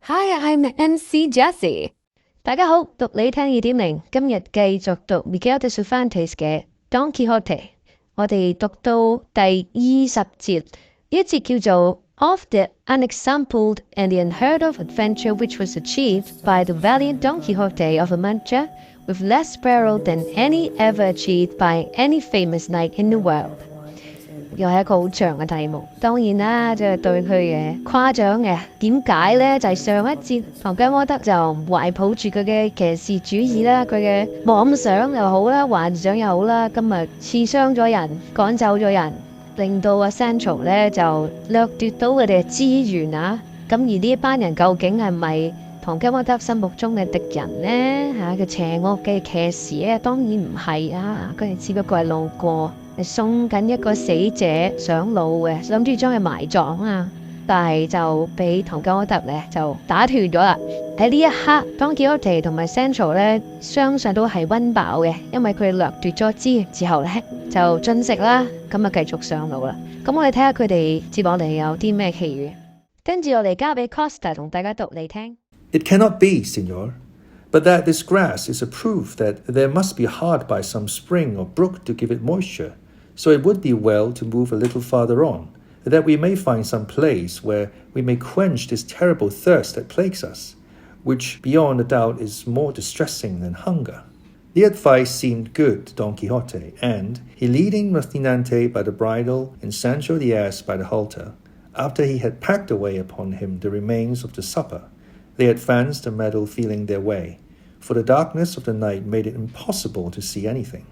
Hi, I'm MC Jessie。大家好，讀你聽2.0，今日繼續讀 Miguel de Cervantes 嘅 Don Quixote。我哋讀到第20節，呢一節叫做 Of the unexampled and the unheard of adventure which was achieved by the valiant Don Quixote of La Mancha with less peril than any ever achieved by any famous knight in the world。又係一個好長嘅題目，當然啦，就係對佢嘅誇獎嘅。點解呢？就係上一節唐吉訶德就懷抱住佢嘅騎士主義啦，佢嘅妄想又好啦，幻想又好啦，今日刺傷咗人，趕走咗人，令到阿 Sancho 呢就掠奪到佢哋嘅資源啊！咁而呢一班人究竟係咪唐吉訶德心目中嘅敵人呢？佢邪惡嘅騎士咧，當然唔係啊！佢哋只不過係路過。送緊一個死者上路嘅，諗住將佢埋葬啊！但係就俾唐吉訶德咧就打斷咗啦。喺呢一刻，Don Quixote同埋 Sancho 咧相信都係溫飽嘅，因為佢哋掠奪咗資源之後咧就進食啦，咁啊繼續上路啦。咁我哋睇下佢哋接落嚟有啲咩奇遇。跟住我哋交俾 Costa 同大家讀嚟聽。 It cannot be, Signor.But that this grass is a proof that there must be hard by some spring or brook to give it moisture, so it would be well to move a little farther on, that we may find some place where we may quench this terrible thirst that plagues us, which beyond a doubt is more distressing than hunger. The advice seemed good to Don Quixote, and he leading Rocinante by the bridle and Sancho the ass by the halter, after he had packed away upon him the remains of the supper, they advanced the meadow feeling their way, for the darkness of the night made it impossible to see anything.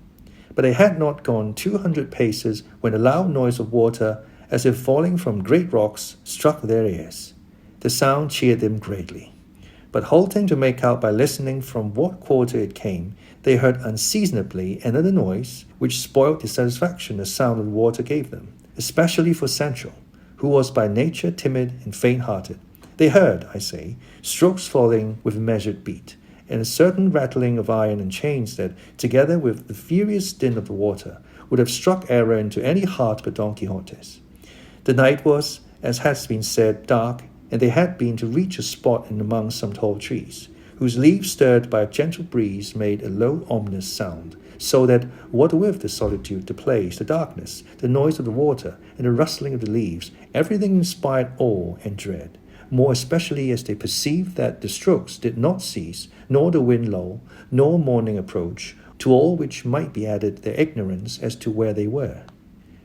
But they had not gone 200 paces when a loud noise of water, as if falling from great rocks, struck their ears. The sound cheered them greatly. But halting to make out by listening from what quarter it came, they heard unseasonably another noise, which spoiled the satisfaction the sound of the water gave them, especially for Sancho, who was by nature timid and faint-hearted.They heard, I say, strokes falling with measured beat, and a certain rattling of iron and chains that, together with the furious din of the water, would have struck error into any heart but Don Quixote's. The night was, as has been said, dark, and they had been to reach a spot in among some tall trees, whose leaves stirred by a gentle breeze made a low ominous sound, so that, what with the solitude, the place, the darkness, the noise of the water, and the rustling of the leaves, everything inspired awe and dread.More especially as they perceived that the strokes did not cease, nor the wind lull, nor morning approach, to all which might be added their ignorance as to where they were.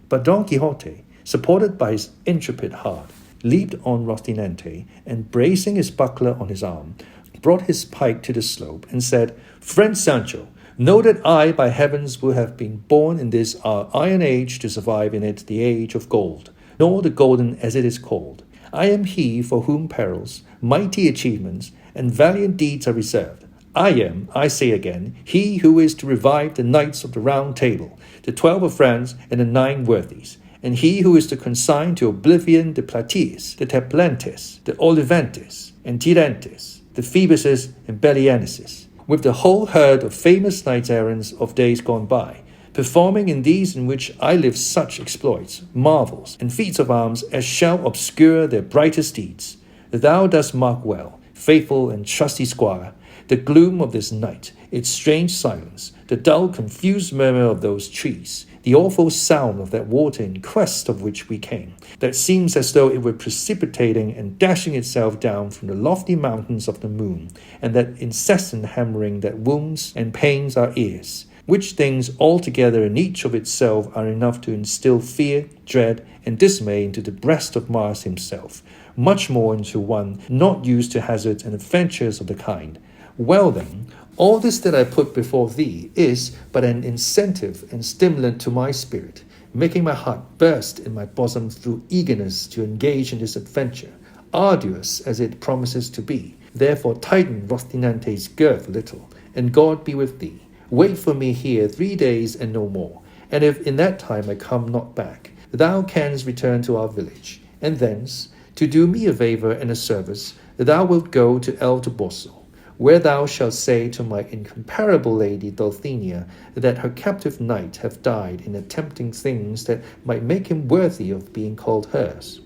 But Don Quixote, supported by his intrepid heart, leaped on Rocinante, and bracing his buckler on his arm, brought his pike to the slope, and said, Friend Sancho, know that I, by heavens, will have been born in this our iron age to survive in it the age of gold, nor the golden as it is called.I am he for whom perils, mighty achievements, and valiant deeds are reserved. I am, I say again, he who is to revive the knights of the Round Table, the 12 of France, and the 9 worthies, and he who is to consign to oblivion the Platees, the Taplantes, the Olivantes, and Tirentes, the Phoebuses and Bellianices, with the whole herd of famous knights-errants of days gone by,performing in these in which I live such exploits, marvels, and feats of arms as shall obscure their brightest deeds. Thou dost mark well, faithful and trusty squire, the gloom of this night, its strange silence, the dull confused murmur of those trees, the awful sound of that water in quest of which we came, that seems as though it were precipitating and dashing itself down from the lofty mountains of the moon, and that incessant hammering that wounds and pains our ears,which things altogether in each of itself are enough to instill fear, dread, and dismay into the breast of Mars himself, much more into one not used to hazards and adventures of the kind. Well then, all this that I put before thee is but an incentive and stimulant to my spirit, making my heart burst in my bosom through eagerness to engage in this adventure, arduous as it promises to be. Therefore tighten Rocinante's girth a little, and God be with thee.Wait for me here 3 days and no more, and if in that time I come not back, thou canst return to our village, and thence, to do me a favour and a service, thou wilt go to El Toboso, where thou shalt say to my incomparable lady Dulcinea that her captive knight hath died in attempting things that might make him worthy of being called hers.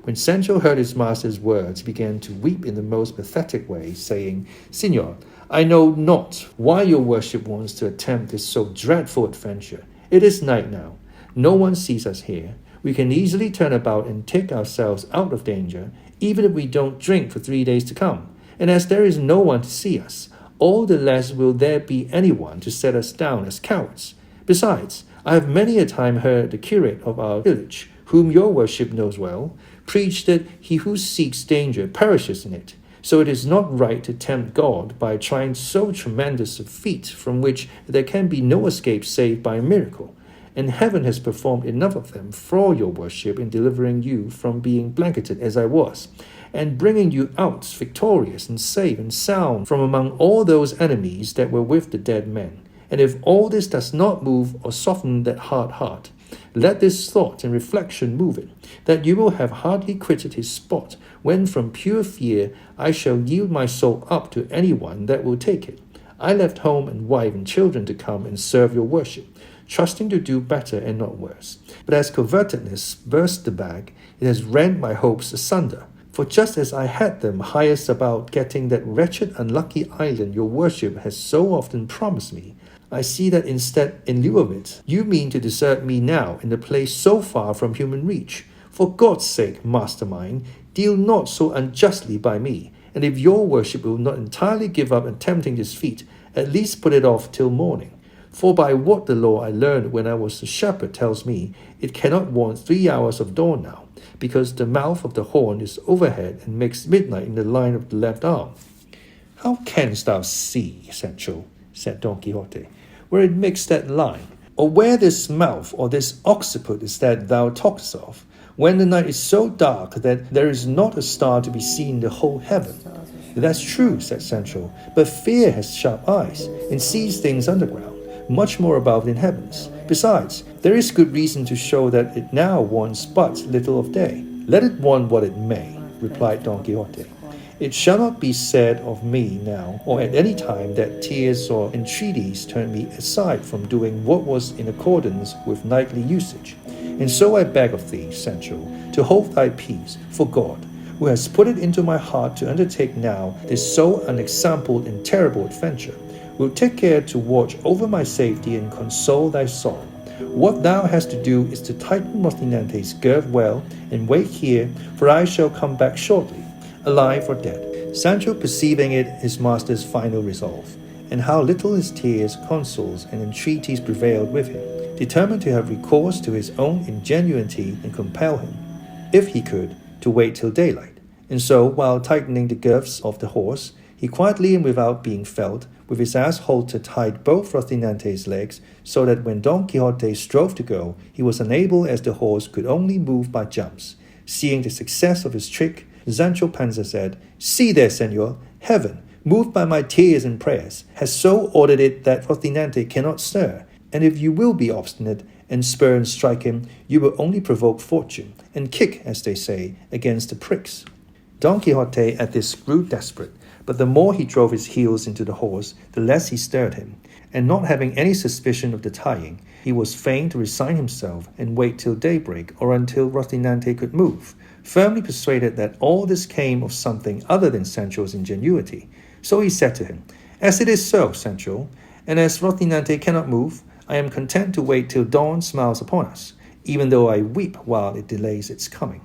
When Sancho heard his master's words, he began to weep in the most pathetic way, saying, Signor, I know not why your worship wants to attempt this so dreadful adventure. It is night now. No one sees us here. We can easily turn about and take ourselves out of danger, even if we don't drink for 3 days to come. And as there is no one to see us, all the less will there be anyone to set us down as cowards. Besides, I have many a time heard the curate of our village, whom your worship knows well, preach that he who seeks danger perishes in it. So it is not right to tempt God by trying so tremendous a feat from which there can be no escape save by a miracle. And heaven has performed enough of them for your worship in delivering you from being blanketed as I was, and bringing you out victorious and safe and sound from among all those enemies that were with the dead men. And if all this does not move or soften that hard heart, let this thought and reflection move it, that you will have hardly quitted his spot, when from pure fear I shall yield my soul up to anyone that will take it. I left home and wife and children to come and serve your worship, trusting to do better and not worse. But as covetousness burst the bag, it has rent my hopes asunder. For just as I had them highest about getting that wretched unlucky island your worship has so often promised me, I see that instead, in lieu of it, you mean to desert me now in a place so far from human reach. For God's sake, master mine, deal not so unjustly by me, and if your worship will not entirely give up attempting this feat, at least put it off till morning. For by what the law I learned when I was a shepherd tells me, it cannot want 3 hours of dawn now, because the mouth of the horn is overhead and makes midnight in the line of the left arm. How canst thou see, Sancho, said Don Quixote, where it makes that line, or where this mouth or this occiput is that thou talkest of, when the night is so dark that there is not a star to be seen in the whole heaven? That's true, said Sancho, but fear has sharp eyes, and sees things underground, much more above than heavens. Besides, there is good reason to show that it now wants but little of day. Let it want what it may, replied Don Quixote. It shall not be said of me now, or at any time, that tears or entreaties turned me aside from doing what was in accordance with knightly usage. And so I beg of thee, Sancho, to hold thy peace, for God, who has put it into my heart to undertake now this so unexampled and terrible adventure, will take care to watch over my safety and console thy sorrow. What thou hast to do is to tighten Rocinante's girth well, and wait here, for I shall come back shortly, alive or dead. Sancho, perceiving it his master's final resolve, and how little his tears, consoles, and entreaties prevailed with him, determined to have recourse to his own ingenuity and compel him, if he could, to wait till daylight. And so, while tightening the girths of the horse, he quietly and without being felt, with his ass halter tied both Rocinante's legs, so that when Don Quixote strove to go, he was unable, as the horse could only move by jumps. Seeing the success of his trick, Sancho Panza said, See there, senor, heaven, moved by my tears and prayers, has so ordered it that Rocinante cannot stir, and if you will be obstinate, and spur and strike him, you will only provoke fortune, and kick, as they say, against the pricks. Don Quixote at this grew desperate, but the more he drove his heels into the horse, the less he stirred him, and not having any suspicion of the tying, he was fain to resign himself and wait till daybreak or until Rocinante could move, firmly persuaded that all this came of something other than Sancho's ingenuity. So he said to him, As it is so, Sancho, and as Rocinante cannot move, I am content to wait till dawn smiles upon us, even though I weep while it delays its coming.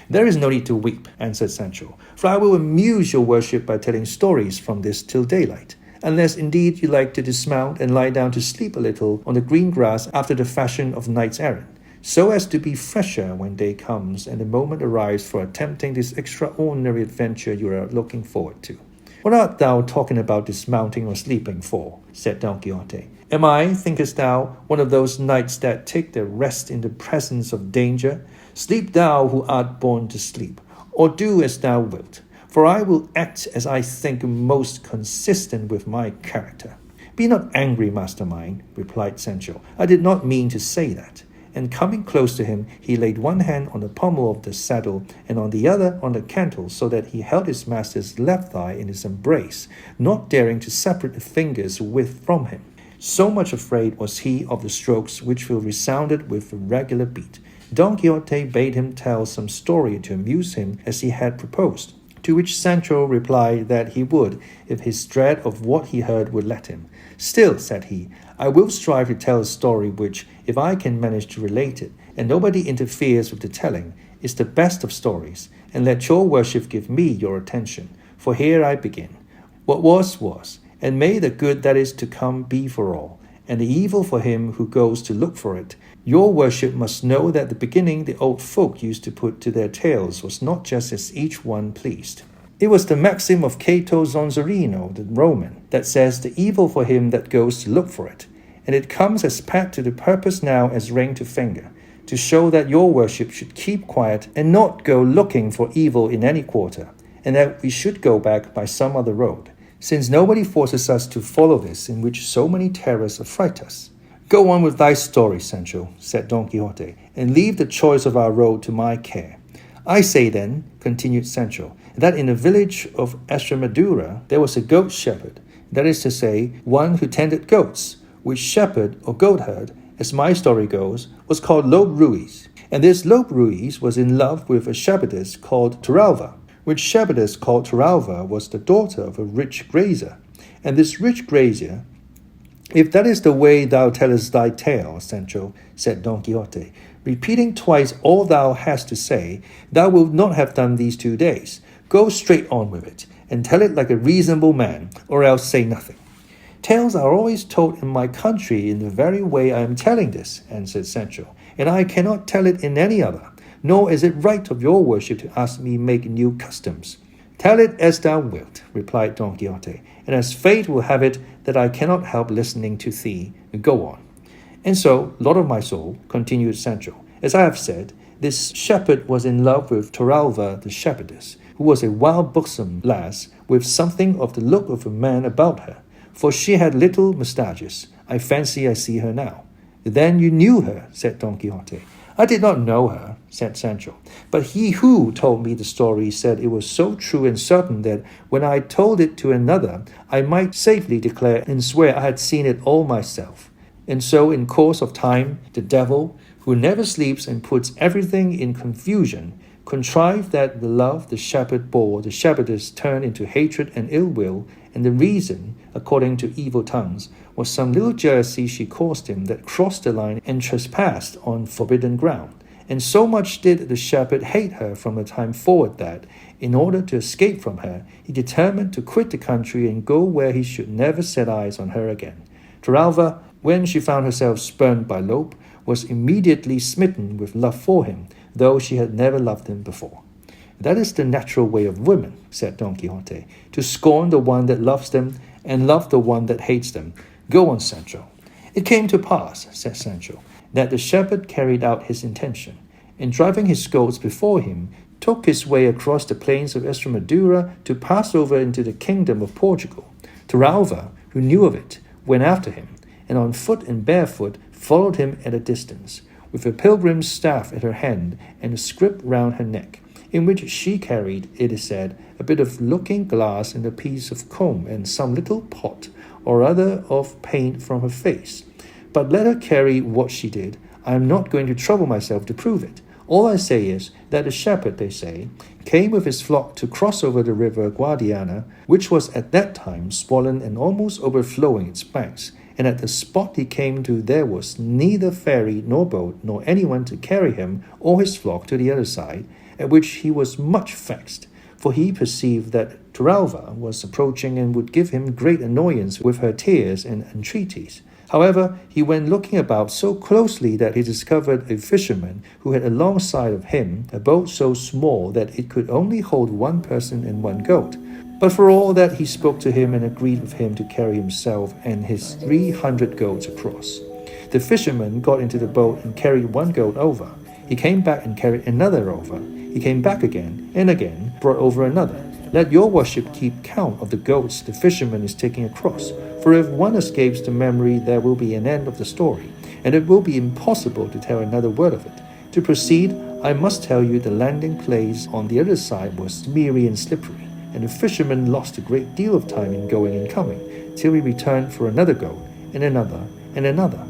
There is no need to weep, answered Sancho, for I will amuse your worship by telling stories from this till daylight, unless indeed you like to dismount and lie down to sleep a little on the green grass after the fashion of knights errant, so as to be fresher when day comes and the moment arrives for attempting this extraordinary adventure you are looking forward to. What art thou talking about dismounting or sleeping for? Said Don Quixote. Am I, thinkest thou, one of those knights that take their rest in the presence of danger? Sleep thou who art born to sleep, or do as thou wilt, for I will act as I think most consistent with my character. Be not angry, master mine, replied Sancho. I did not mean to say that. And coming close to him, he laid one hand on the pommel of the saddle and on the other on the cantle, so that he held his master's left thigh in his embrace, not daring to separate the fingers from him. So much afraid was he of the strokes which will resounded with a regular beat. Don Quixote bade him tell some story to amuse him as he had proposed, to which Sancho replied that he would, if his dread of what he heard would let him. Still, said he, I will strive to tell a story which, if I can manage to relate it, and nobody interferes with the telling, is the best of stories, and let your worship give me your attention. For here I begin. What was, and may the good that is to come be for all, and the evil for him who goes to look for it. Your worship must know that the beginning the old folk used to put to their tales was not just as each one pleased. It was the maxim of Cato Zonzarino, the Roman, that says the evil for him that goes to look for it, and it comes as pat to the purpose now as ring to finger, to show that your worship should keep quiet and not go looking for evil in any quarter, and that we should go back by some other road, since nobody forces us to follow this in which so many terrors affright us. Go on with thy story, Sancho, said Don Quixote, and leave the choice of our road to my care. I say then, continued Sancho, that in a village of Extremadura there was a goat shepherd, that is to say, one who tended goats, which shepherd or goat herd, as my story goes, was called Lope Ruiz. And this Lope Ruiz was in love with a shepherdess called Torralva, which shepherdess called Torralva was the daughter of a rich grazier. And this rich grazier, if that is the way thou tellest thy tale, Sancho, said Don Quixote, repeating twice all thou hast to say, thou wilt not have done these 2 days. Go straight on with it, and tell it like a reasonable man, or else say nothing. Tales are always told in my country in the very way I am telling this, answered Sancho, and I cannot tell it in any other, nor is it right of your worship to ask me make new customs. Tell it as thou wilt, replied Don Quixote, and as fate will have it that I cannot help listening to thee. Go on. And so, Lord of my soul, continued Sancho, as I have said, this shepherd was in love with Torralva the shepherdess, who was a wild buxom lass with something of the look of a man about her, for she had little moustaches. I fancy I see her now. Then you knew her, said Don Quixote. I did not know her, said Sancho, but he who told me the story said it was so true and certain that when I told it to another, I might safely declare and swear I had seen it all myself. And so in course of time, the devil, who never sleeps and puts everything in confusion, contrived that the love the shepherd bore the shepherdess turned into hatred and ill will, and the reason, according to evil tongues, was some little jealousy she caused him that crossed the line and trespassed on forbidden ground. And so much did the shepherd hate her from the time forward that, in order to escape from her, he determined to quit the country and go where he should never set eyes on her again. Torralva, when she found herself spurned by Lope, was immediately smitten with love for him, though she had never loved him before. That is the natural way of women, said Don Quixote, to scorn the one that loves them and love the one that hates them. Go on, Sancho. It came to pass, said Sancho, that the shepherd carried out his intention, and driving his goats before him, took his way across the plains of Extremadura to pass over into the kingdom of Portugal. Torralva, who knew of it, went after him, and on foot and barefoot followed him at a distance, with a pilgrim's staff at her hand and a scrip round her neck, in which she carried, it is said, a bit of looking-glass and a piece of comb and some little pot or other of paint from her face. But let her carry what she did, I am not going to trouble myself to prove it. All I say is that the shepherd, they say, came with his flock to cross over the river Guadiana, which was at that time swollen and almost overflowing its banks, and at the spot he came to there was neither ferry nor boat nor anyone to carry him or his flock to the other side, at which he was much vexed, for he perceived that Torralva was approaching and would give him great annoyance with her tears and entreaties. However, he went looking about so closely that he discovered a fisherman who had alongside of him a boat so small that it could only hold one person and one goat. But for all that he spoke to him and agreed with him to carry himself and his 300 goats across. The fisherman got into the boat and carried one goat over. He came back and carried another over. He came back again, and again brought over another. Let your worship keep count of the goats the fisherman is taking across, for if one escapes to memory there will be an end of the story, and it will be impossible to tell another word of it. To proceed, I must tell you the landing place on the other side was smeary and slippery, and the fisherman lost a great deal of time in going and coming, till he returned for another goat, and another, and another.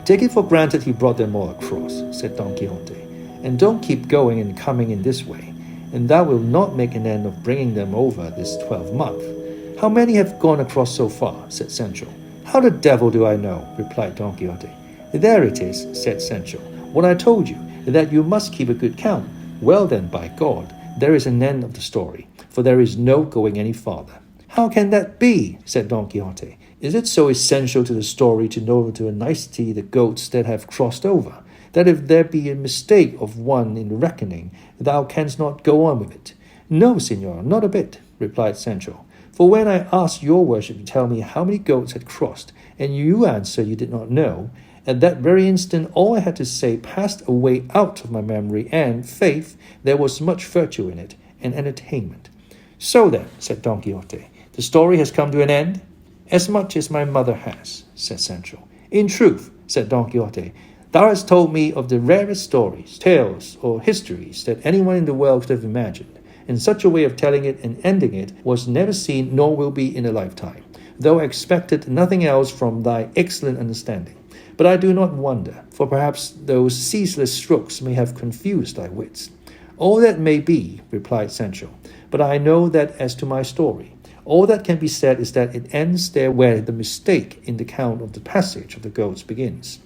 Take it for granted he brought them all across, said Don Quixote. and don't keep going and coming in this way, and thou wilt not make an end of bringing them over this 12-month. How many have gone across so far? Said Sancho. How the devil do I know? Replied Don Quixote. There it is, said Sancho. What I told you, that you must keep a good count. Well then, by God, there is an end of the story, for there is no going any farther. How can that be? Said Don Quixote. Is it so essential to the story to know to a nicety the goats that have crossed over, that if there be a mistake of one in the reckoning, thou canst not go on with it? No, Señor, not a bit, replied Sancho. For when I asked your worship to tell me how many goats had crossed, and you answered you did not know, at that very instant all I had to say passed away out of my memory, and, faith, there was much virtue in it, and entertainment. So then, said Don Quixote, the story has come to an end? As much as my mother has, said Sancho. In truth, said Don Quixote, thou hast told me of the rarest stories, tales, or histories that anyone in the world could have imagined, and such a way of telling it and ending it was never seen nor will be in a lifetime, though I expected nothing else from thy excellent understanding. But I do not wonder, for perhaps those ceaseless strokes may have confused thy wits. All that may be, replied Sancho, but I know that as to my story, all that can be said is that it ends there where the mistake in the count of the passage of the goats begins.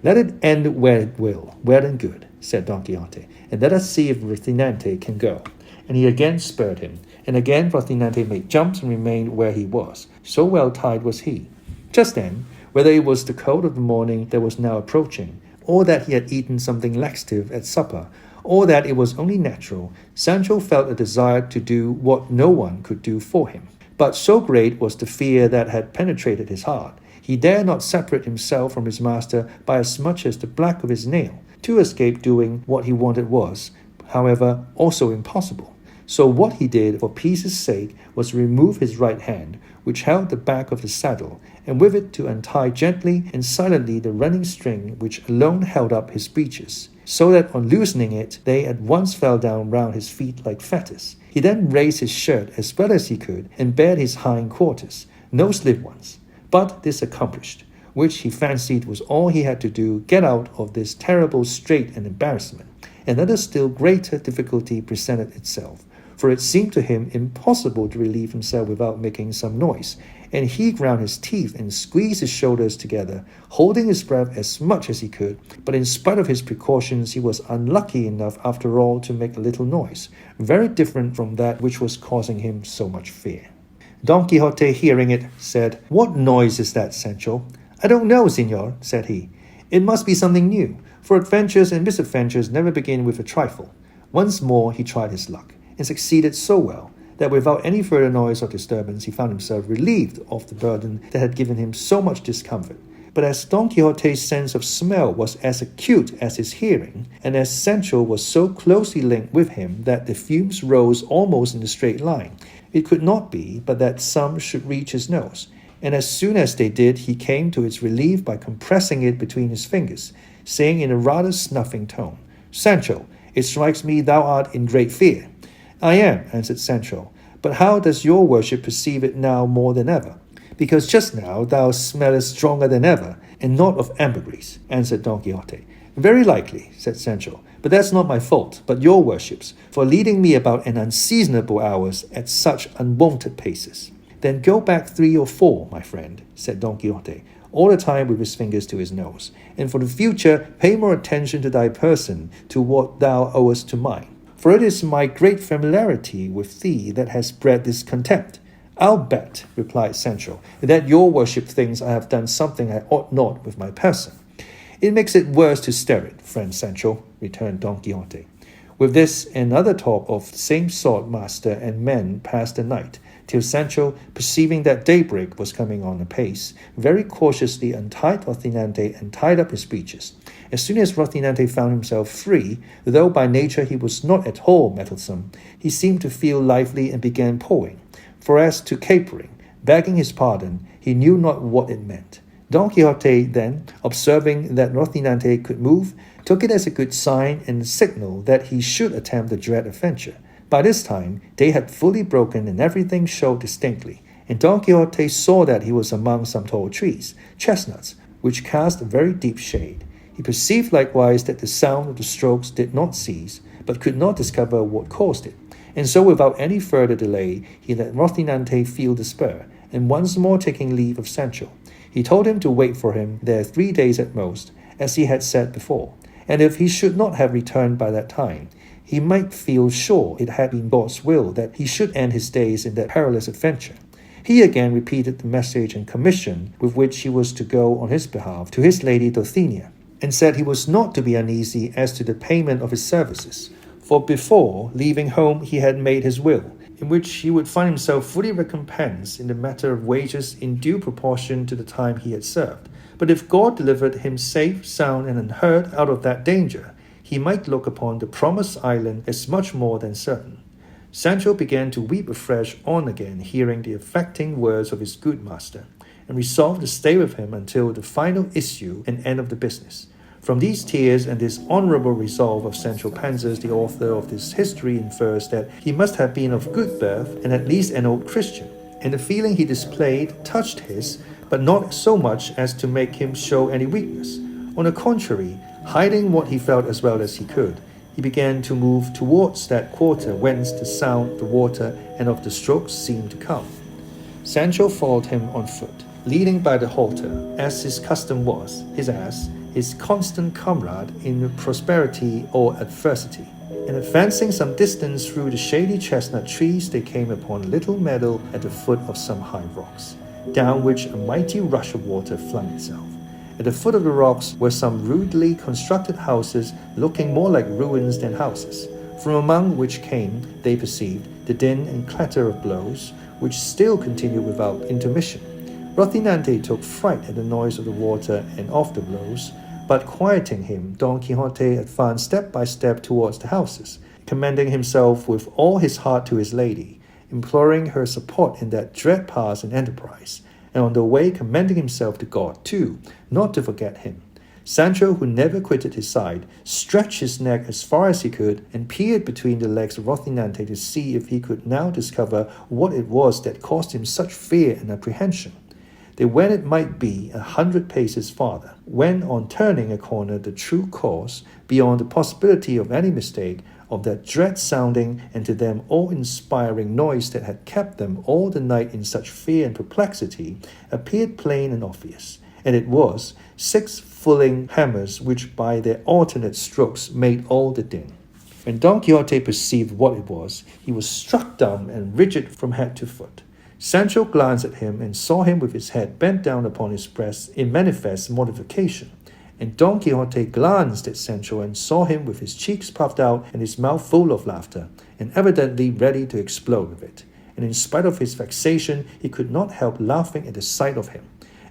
Let it end where it will, well and good, said Don Quixote, and let us see if Rocinante can go. And he again spurred him, and again Rocinante made jumps and remained where he was, so well tied was he. Just then, whether it was the cold of the morning that was now approaching, or that he had eaten something laxative at supper, or that it was only natural, Sancho felt a desire to do what no one could do for him. But so great was the fear that had penetrated his heart, he dared not separate himself from his master by as much as the black of his nail. To escape doing what he wanted was, however, also impossible. So what he did for peace's sake was remove his right hand, which held the back of the saddle, and with it to untie gently and silently the running string which alone held up his breeches, so that on loosening it they at once fell down round his feet like fetters. He then raised his shirt as well as he could, and bared his hind quarters, no slip ones. But this accomplished, which he fancied was all he had to do, get out of this terrible strait and embarrassment, another still greater difficulty presented itself, for it seemed to him impossible to relieve himself without making some noise, and he ground his teeth and squeezed his shoulders together, holding his breath as much as he could. But in spite of his precautions, he was unlucky enough after all to make a little noise, very different from that which was causing him so much fear. Don Quixote, hearing it, said, "What noise is that, Sancho?" "I don't know, Señor," said he. "It must be something new, for adventures and misadventures never begin with a trifle." Once more he tried his luck, and succeeded so well that without any further noise or disturbance he found himself relieved of the burden that had given him so much discomfort. But as Don Quixote's sense of smell was as acute as his hearing, and as Sancho was so closely linked with him that the fumes rose almost in a straight line, it could not be but that some should reach his nose, and as soon as they did he came to its relief by compressing it between his fingers, saying in a rather snuffing tone, "Sancho, it strikes me thou art in great fear." "I am," answered Sancho, "but how does your worship perceive it now more than ever?" "Because just now thou smellest stronger than ever, and not of ambergris," answered Don Quixote. "Very likely," said Sancho, "but that's not my fault, but your worship's, for leading me about an unseasonable hours at such unwonted paces." "Then go back 3 or 4, my friend," said Don Quixote, all the time with his fingers to his nose, "and for the future pay more attention to thy person, to what thou owest to mine. For it is my great familiarity with thee that has bred this contempt." "I'll bet," replied Sancho, "that your worship thinks I have done something I ought not with my person." "It makes it worse to stir it, friend Sancho," returned Don Quixote. With this and other talk of the same sort master and men passed the night, till Sancho, perceiving that daybreak was coming on apace, very cautiously untied Rocinante and tied up his breeches. As soon as Rocinante found himself free, though by nature he was not at all mettlesome, he seemed to feel lively and began pawing. For as to capering, begging his pardon, he knew not what it meant. Don Quixote then, observing that Rocinante could move, took it as a good sign and a signal that he should attempt the dread adventure. By this time, day had fully broken and everything showed distinctly, and Don Quixote saw that he was among some tall trees, chestnuts, which cast a very deep shade. He perceived likewise that the sound of the strokes did not cease, but could not discover what caused it. And so without any further delay, he let Rocinante feel the spur, and once more taking leave of Sancho, he told him to wait for him there 3 days at most, as he had said before, and if he should not have returned by that time, he might feel sure it had been God's will that he should end his days in that perilous adventure. He again repeated the message and commission with which he was to go on his behalf to his lady Dulcinea, and said he was not to be uneasy as to the payment of his services, for before leaving home he had made his will, in which he would find himself fully recompensed in the matter of wages in due proportion to the time he had served. But if God delivered him safe, sound, and unhurt out of that danger, he might look upon the promised island as much more than certain. Sancho began to weep afresh on again, hearing the affecting words of his good master, and resolved to stay with him until the final issue and end of the business. From these tears and this honorable resolve of Sancho Panza, the author of this history infers that he must have been of good birth and at least an old Christian, and the feeling he displayed touched his, but not so much as to make him show any weakness. On the contrary, hiding what he felt as well as he could, he began to move towards that quarter whence the sound of the water and of the strokes seemed to come. Sancho followed him on foot, leading by the halter, as his custom was, his ass, his constant comrade in prosperity or adversity. And advancing some distance through the shady chestnut trees, they came upon a little meadow at the foot of some high rocks, down which a mighty rush of water flung itself. At the foot of the rocks were some rudely constructed houses, looking more like ruins than houses, from among which came, they perceived, the din and clatter of blows, which still continued without intermission. Rocinante took fright at the noise of the water and of the blows, but quieting him, Don Quixote advanced step by step towards the houses, commending himself with all his heart to his lady, imploring her support in that dread pass and enterprise, and on the way commending himself to God too, not to forget him. Sancho, who never quitted his side, stretched his neck as far as he could, and peered between the legs of Rocinante to see if he could now discover what it was that caused him such fear and apprehension. They went, it might be, 100 paces farther, when on turning a corner the true cause, beyond the possibility of any mistake, of that dread-sounding and to them awe-inspiring noise that had kept them all the night in such fear and perplexity, appeared plain and obvious, and it was 6 fulling hammers which by their alternate strokes made all the din. When Don Quixote perceived what it was, he was struck dumb and rigid from head to foot. Sancho glanced at him and saw him with his head bent down upon his breast in manifest mortification. And Don Quixote glanced at Sancho and saw him with his cheeks puffed out and his mouth full of laughter, and evidently ready to explode with it. And in spite of his vexation, he could not help laughing at the sight of him.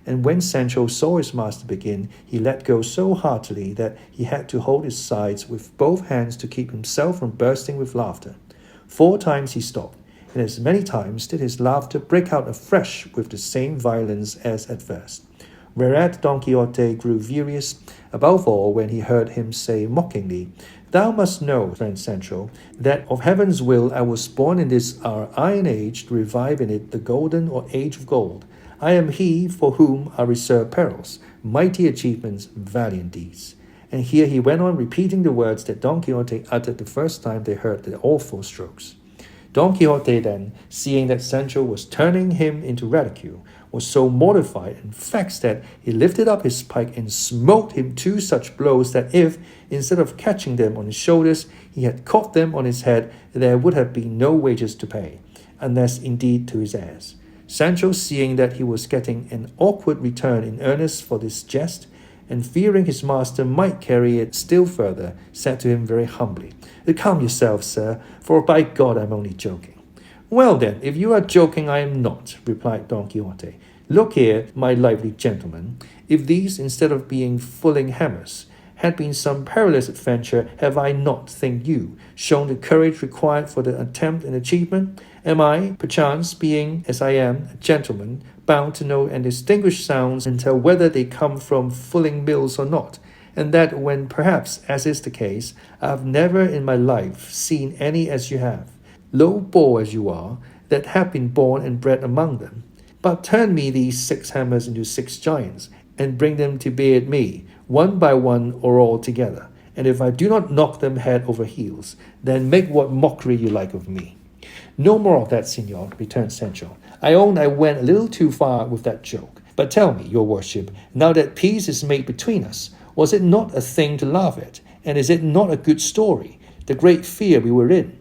And when Sancho saw his master begin, he let go so heartily that he had to hold his sides with both hands to keep himself from bursting with laughter. 4 times he stopped, and as many times did his laughter break out afresh with the same violence as at first. Whereat Don Quixote grew furious, above all when he heard him say mockingly, "Thou must know, friend Sancho, that of heaven's will I was born in this our iron age to revive in it the golden or age of gold. I am he for whom are reserved perils, mighty achievements, valiant deeds." And here he went on repeating the words that Don Quixote uttered the first time they heard the awful strokes. Don Quixote then, seeing that Sancho was turning him into ridicule, was so mortified and vexed that he lifted up his pike and smote him 2 such blows that if, instead of catching them on his shoulders, he had caught them on his head, there would have been no wages to pay, unless indeed to his heirs. Sancho, seeing that he was getting an awkward return in earnest for this jest, and fearing his master might carry it still further, said to him very humbly, "Calm yourself, sir, for by God I'm only joking." "Well then, if you are joking, I am not," replied Don Quixote. "Look here, my lively gentleman, if these, instead of being fulling hammers, had been some perilous adventure, have I not, think you, shown the courage required for the attempt and achievement? Am I, perchance, being, as I am, a gentleman, bound to know and distinguish sounds and tell whether they come from fulling mills or not, and that when perhaps, as is the case, I have never in my life seen any as you have, low born as you are, that have been born and bred among them? But turn me these 6 hammers into 6 giants, and bring them to bear at me, one by one or all together. And if I do not knock them head over heels, then make what mockery you like of me. No more of that, Signor, returned Sancho. I own I went a little too far with that joke. But tell me, your worship, now that peace is made between us, was it not a thing to laugh at? And is it not a good story, the great fear we were in?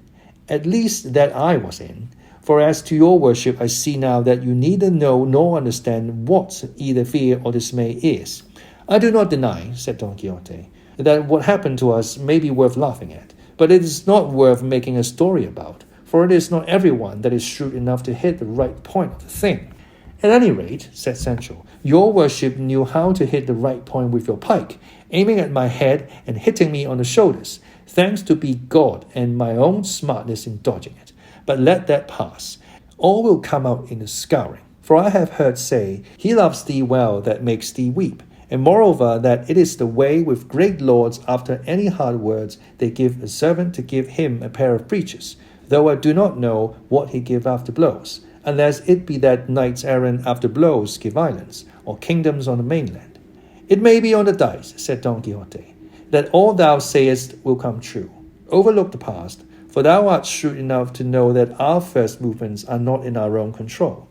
At least that I was in. For as to your worship, I see now that you neither know nor understand what either fear or dismay is. I do not deny, said Don Quixote, that what happened to us may be worth laughing at, but it is not worth making a story about, for it is not everyone that is shrewd enough to hit the right point of the thing. At any rate, said Sancho, your worship knew how to hit the right point with your pike, aiming at my head and hitting me on the shoulders, thanks to be God and my own smartness in dodging it. But let that pass. All will come out in the scouring. For I have heard say, he loves thee well that makes thee weep, and moreover that it is the way with great lords after any hard words they give a servant to give him a pair of breeches, though I do not know what he give after blows, unless it be that knights errant after blows give islands, or kingdoms on the mainland. It may be on the dice, said Don Quixote, that all thou sayest will come true. Overlook the past, for thou art shrewd enough to know that our first movements are not in our own control.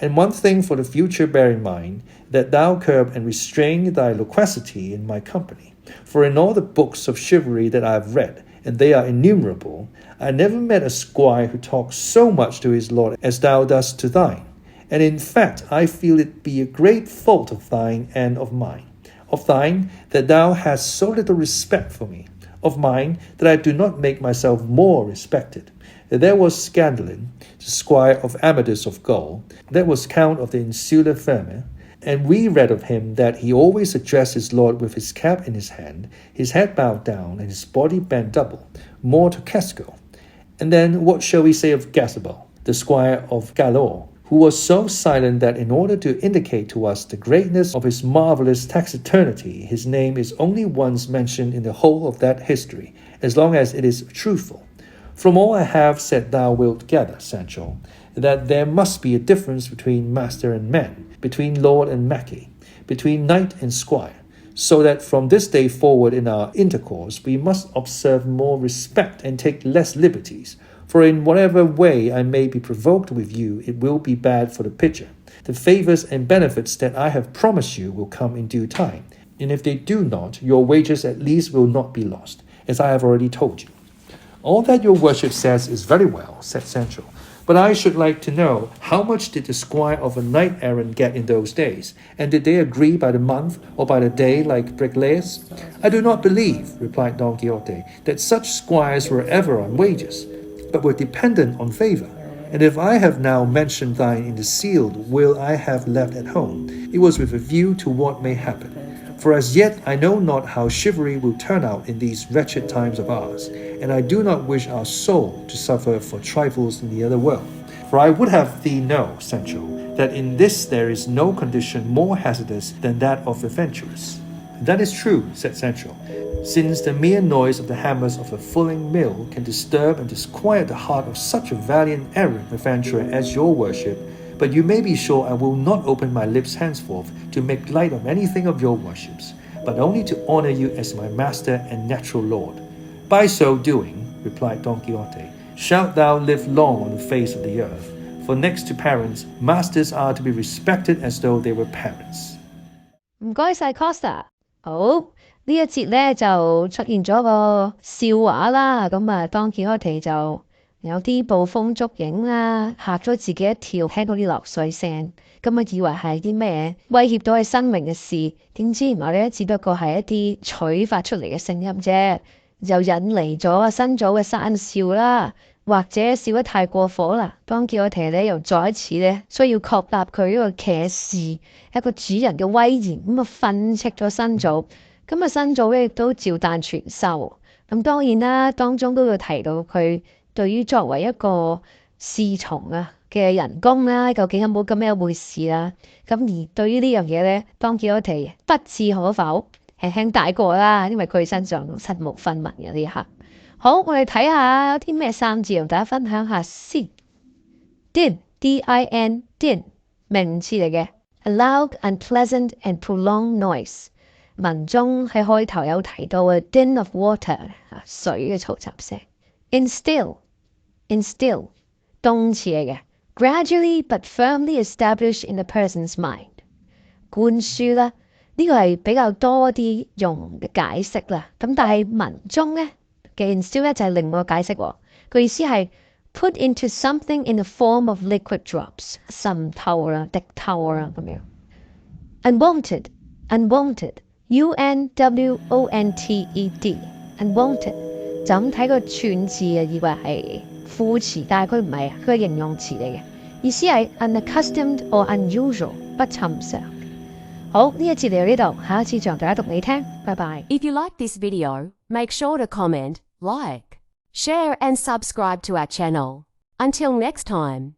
And one thing for the future bear in mind, that thou curb and restrain thy loquacity in my company. For in all the books of chivalry that I have read, and they are innumerable, I never met a squire who talked so much to his lord as thou dost to thine. And in fact, I feel it be a great fault of thine and of mine. Of thine, that thou hast so little respect for me. Of mine, that I do not make myself more respected. There was Scandalin, the squire of Amadis of Gaul, that was count of the Insula Firme, and we read of him that he always addressed his lord with his cap in his hand, his head bowed down, and his body bent double, more to Casco. And then what shall we say of Gasabal, the squire of Galore, who was so silent that in order to indicate to us the greatness of his marvelous taciturnity, his name is only once mentioned in the whole of that history, as long as it is truthful. From all I have said thou wilt gather, Sancho, that there must be a difference between master and man, between lord and lackey, between knight and squire, so that from this day forward in our intercourse we must observe more respect and take less liberties, for in whatever way I may be provoked with you, it will be bad for the picture. The favours and benefits that I have promised you will come in due time, and if they do not, your wages at least will not be lost, as I have already told you. All that your worship says is very well, said Sancho, but I should like to know how much did the squire of a knight-errant get in those days, and did they agree by the month or by the day like bricklayers? I do not believe, replied Don Quixote, that such squires were ever on wages, but were dependent on favour. And if I have now mentioned thine in the sealed will I have left at home, it was with a view to what may happen. For as yet I know not how chivalry will turn out in these wretched times of ours, and I do not wish our soul to suffer for trifles in the other world. For I would have thee know, Sancho, that in this there is no condition more hazardous than that of adventurers. That is true, said Sancho, since the mere noise of the hammers of a fulling mill can disturb and disquiet the heart of such a valiant errant adventurer as your worship. But you may be sure I will not open my lips henceforth to make light of anything of your worships, but only to honour you as my master and natural lord. By so doing, replied Don Quixote, shalt thou live long on the face of the earth, for next to parents, masters are to be respected as though they were parents. 唔該晒 Costa。好，呢一節咧就出現咗個笑話啦，咁啊Don Quixote就有啲捕風捉影啦，嚇咗自己一跳，聽到啲流水聲，咁啊以為係啲咩威脅到佢生命嘅事，點知原來咧只不過係一啲取發出嚟嘅聲音啫，就引嚟咗新組嘅訕笑啦，或者笑得太過火啦。Don Quixote咧又再一次咧需要確立佢呢個騎士一個主人嘅威嚴，咁啊訓斥咗新組，咁啊新組咧亦都照單全收。咁當然啦，當中都要提到佢對於作為一個侍從嘅人工啦，究竟有冇咁樣一回事啦？咁而對於呢樣嘢咧，Don Quixote不置可否，輕輕帶過啦，因為佢身上身無分文嘅呢一刻。好，我哋睇下有啲咩三字同大家分享下先。Din D-I-N Din 名詞嚟嘅，a loud, unpleasant and prolonged noise 文中喺開頭有提到嘅 din of water 水嘅嘈雜聲。instill 動詞嚟嘅 gradually but firmly established in the person's mind 灌輸啦，呢個係比較多啲用嘅解釋啦。咁但係文中咧嘅 instill 咧就係另外個解釋喎，個意思係 put into something in the form of liquid drops 滲透啦、滴透啦咁樣。unwanted unwanted 就咁睇個串字啊，以為係副詞，但係佢唔係，佢係形容詞嚟嘅，意思係 unaccustomed or unusual 不尋常。好，呢一節嚟到呢度，下一次再同大家讀你聽，拜拜。If you like this video, make sure to comment, like, share and subscribe to our channel. Until next time.